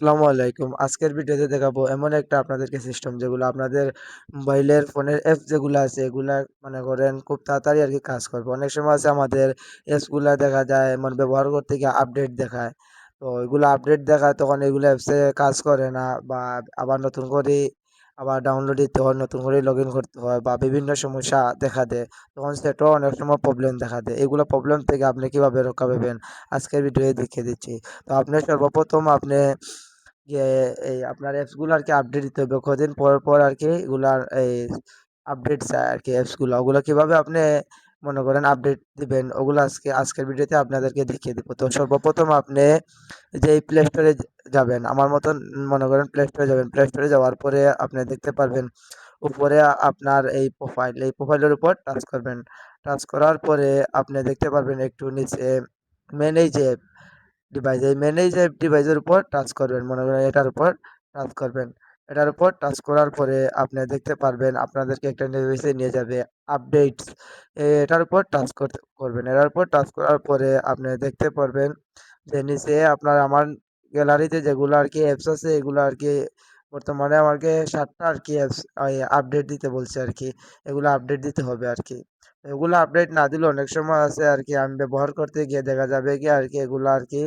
আসসালামু আলাইকুম। আজকের ভিডিওতে দেখাবো এমন একটা আপনাদেরকে সিস্টেম যেগুলো আপনাদের মোবাইলের ফোনের অ্যাপস যেগুলো আছে এগুলা মনে করেন খুব তাড়াতাড়ি আরকি কাজ করবে। অনেক সময় আছে আমাদের অ্যাপস গুলা দেখা যায় মানে ব্যবহার করতে গিয়ে আপডেট দেখায়। তো এগুলো আপডেট দেখায় তখন এগুলো অ্যাপসে কাজ করে না বা আবার নতুন করে আবার ডাউনলোড দিতে হয়, নতুন করে লগইন করতে হয় বা বিভিন্ন সমস্যা দেখা দেয়। তখন সেটাও অনেক সময় প্রবলেম দেখা দেয়। এগুলো প্রবলেম থেকে আপনি কিভাবে রক্ষা পাবেন আজকের ভিডিওয়ে দেখিয়ে দিচ্ছি। তো আপনি সর্বপ্রথম আপনি গিয়ে এই আপনার অ্যাপস গুলো আরকি আপডেট দিতে হবে। কদিন পর, পর আরকি এগুলার এই আপডেট চায় আরকি অ্যাপস গুলা। ওগুলা কিভাবে আপনি মনে করেন আপডেট দিবেন ওগুলো আজকের ভিডিওতে আপনাদেরকে দেখিয়ে দিব। তো সর্বপ্রথম আপনি যে এই প্লে স্টোরে যাবেন। আমার মতন মনে করেন প্লে স্টোরে যাবেন। প্লে স্টোরে যাওয়ার পরে আপনি দেখতে পারবেন উপরে আপনার এই প্রোফাইলের উপর টাচ করবেন। টাচ করার পরে আপনি দেখতে পারবেন একটু নিচে ম্যানেজ অ্যাপ ডিভাইস, এই ম্যানেজ অ্যাপ ডিভাইসের উপর টাচ করবেন। মনে করেন এটার উপর টাচ করবেন। এটার উপর টাচ করার পরে আপনি দেখতে পারবেন আপনাদেরকে একটা ডিভাইসে নিয়ে যাবে আপডেটস। এটার উপর টাচ করবেন। এটার উপর টাচ করার পরে আপনি দেখতে পারবেন যে নিচে আপনার আমার গ্যালারিতে যেগুলো আরকি অ্যাপস আছে এগুলো আরকি বর্তমানে আমাকে ৭ টা আরকি অ্যাপস আপডেট দিতে বলছে আরকি। এগুলো আপডেট দিতে হবে আরকি। এগুলো আপডেট না দিলে অনেক সময় আছে আরকি আমি ব্যবহার করতে গিয়ে দেখা যাবে কি আরকি এগুলো আরকি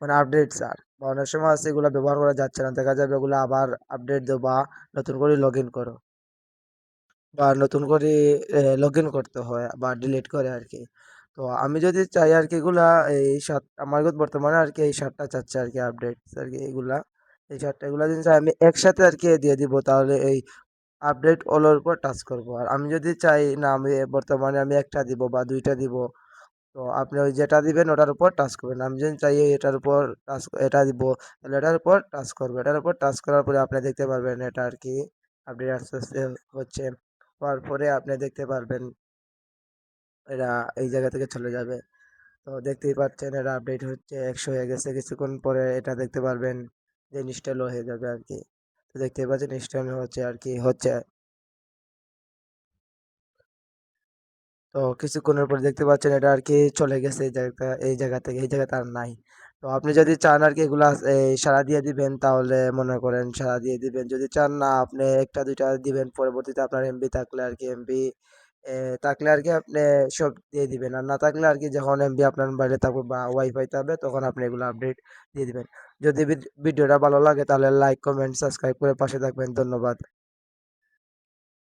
মানে আপডেট স্যার বা অনেক সময় আছে এগুলা ব্যবহার করা যাচ্ছে না। দেখা যাবে এগুলা আবার আপডেট দিও বা নতুন করে লগইন করো বা নতুন করে লগইন করতে হয় বা ডিলিট করে আরকি। তো আমি যদি চাই আরকি এগুলা এই ৭ আমার বর্তমানে আরকি এই ৭ টা চাচ্ছে আরকি আপডেটস আরকি এগুলা। এই ৭ টা এগুলা যদি চাই আমি একসাথে আরকি দিয়ে দিব তাহলে এই আপডেট অল এর উপর টাচ করব। আর আমি যদি চাই না আমি বর্তমানে আমি ১ টা দিব বা ২ টা দিব তো আপনি ওই যেটা দিবেন ওটার উপর টাচ করবেন। আমি যদি চাই এটার উপর এটা দিব, তাহলে এটার উপর টাচ করব। এটার উপর টাচ করার পরে আপনি দেখতে পারবেন এটা আরকি আপডেট আস্তে, আস্তে হচ্ছে। হওয়ার পরে আপনি দেখতে পারবেন এরা এই জায়গা থেকে চলে যাবে। তো দেখতেই পাচ্ছেন এরা আপডেট হচ্ছে ১০০ হয়ে গেছে। কিছুক্ষণ পরে এটা দেখতে পারবেন যে ইনস্টল হয়ে যাবে আরকি। তো দেখতেই পাচ্ছেন ইনস্টল হচ্ছে আরকি হচ্ছে। তো কিছুক্ষণের পর দেখতে পাচ্ছেন এটা আরকি চলে গেছে এই জায়গা থেকে, এই জায়গাতে আর নাই। তো আপনি যদি চান আরকি এগুলা সাড়া দিয়ে দিবেন তাহলে মনে করেন সাড়া দিয়ে দিবেন। যদি চান না আপনি ১ টা ২ টা দিবেন পরবর্তীতে আপনার এমবি থাকলে আরকি এমবি থাকলে আরকি আপনি সব দিয়ে দিবেন। আর না থাকলে আরকি যখন এমবি আপনার মোবাইলে থাকবে বা ওয়াইফাই থাকবে তখন আপনি এগুলো আপডেট দিয়ে দিবেন। যদি ভিডিওটা ভালো লাগে তাহলে লাইক, কমেন্ট, সাবস্ক্রাইব করে পাশে থাকবেন। ধন্যবাদ।